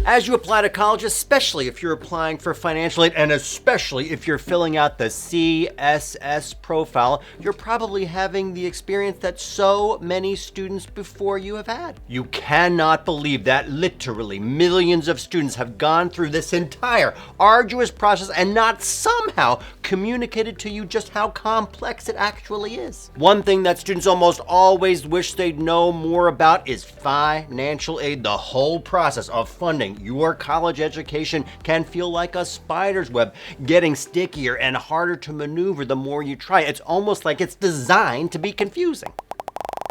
As you apply to college, especially if you're applying for financial aid, and especially if you're filling out the CSS profile, you're probably having the experience that so many students before you have had. You cannot believe that literally millions of students have gone through this entire arduous process and not somehow communicated to you just how complex it actually is. One thing that students almost always wish they'd know more about is financial aid. The whole process of funding your college education can feel like a spider's web, getting stickier and harder to maneuver the more you try. It's almost like it's designed to be confusing.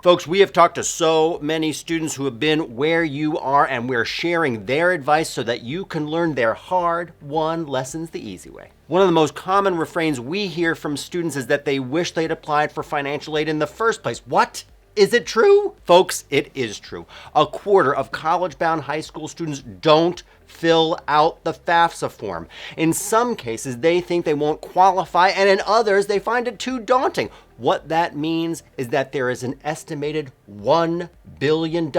Folks, we have talked to so many students who have been where you are, and we're sharing their advice so that you can learn their hard-won lessons the easy way. One of the most common refrains we hear from students is that they wish they'd applied for financial aid in the first place. What? Is it true? Folks, it is true. A quarter of college-bound high school students don't fill out the FAFSA form. In some cases, they think they won't qualify, and in others, they find it too daunting. What that means is that there is an estimated $1 billion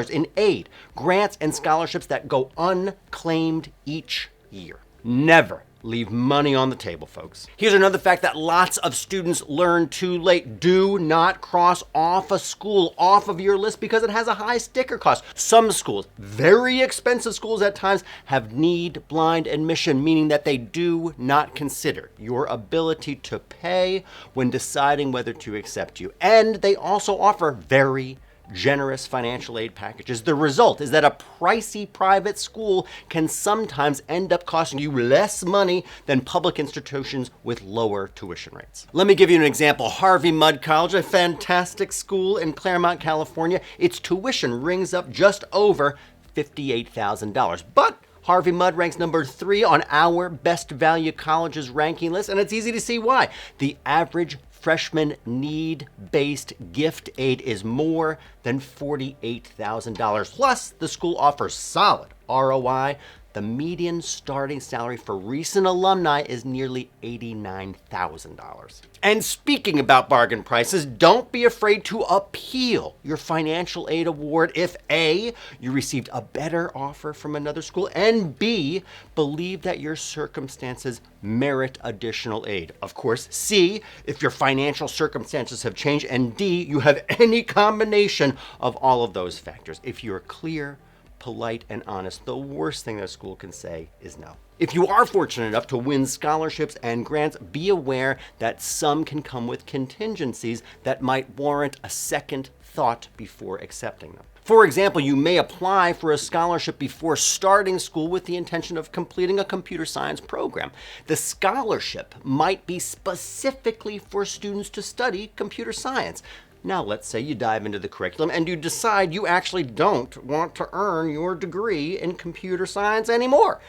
in aid, grants, and scholarships that go unclaimed each year. Never leave money on the table, folks. Here's another fact that lots of students learn too late. Do not cross off a school off of your list because it has a high sticker cost. Some schools, very expensive schools at times, have need blind admission, meaning that they do not consider your ability to pay when deciding whether to accept you. And they also offer very generous financial aid packages. The result is that a pricey private school can sometimes end up costing you less money than public institutions with lower tuition rates. Let me give you an example. Harvey Mudd College, a fantastic school in Claremont, California, its tuition rings up just over $58,000. But Harvey Mudd ranks number 3 on our best value colleges ranking list, and it's easy to see why. The average freshman need-based gift aid is more than $48,000. Plus, the school offers solid ROI. The median starting salary for recent alumni is nearly $89,000. And speaking about bargain prices, don't be afraid to appeal your financial aid award if A, you received a better offer from another school, and B, believe that your circumstances merit additional aid. Of course, C, if your financial circumstances have changed, and D, you have any combination of all of those factors. If you're clear, polite, and honest, the worst thing that a school can say is no. If you are fortunate enough to win scholarships and grants, be aware that some can come with contingencies that might warrant a second thought before accepting them. For example, you may apply for a scholarship before starting school with the intention of completing a computer science program. The scholarship might be specifically for students to study computer science. Now, let's say you dive into the curriculum and you decide you actually don't want to earn your degree in computer science anymore.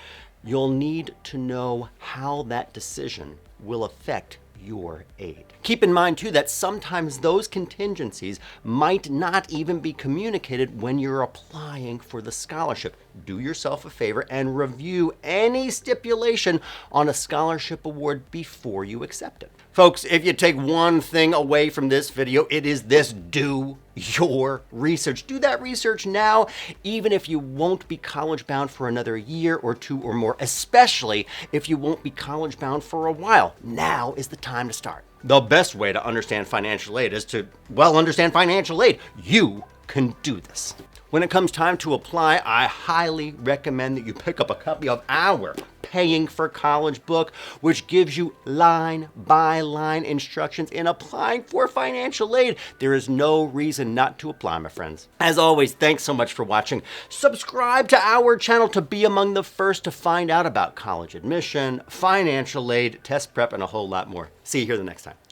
You'll need to know how that decision will affect your aid. Keep in mind, too, that sometimes those contingencies might not even be communicated when you're applying for the scholarship. Do yourself a favor and review any stipulation on a scholarship award before you accept it. Folks, if you take one thing away from this video, it is this: do your research. Do that research now, even if you won't be college bound for another year or 2 or more, especially if you won't be college bound for a while. Now is the time to start. The best way to understand financial aid is to, well, understand financial aid. You can do this. When it comes time to apply, I highly recommend that you pick up a copy of our Paying for College book, which gives you line-by-line instructions in applying for financial aid. There is no reason not to apply, my friends. As always, thanks so much for watching. Subscribe to our channel to be among the first to find out about college admission, financial aid, test prep, and a whole lot more. See you here the next time.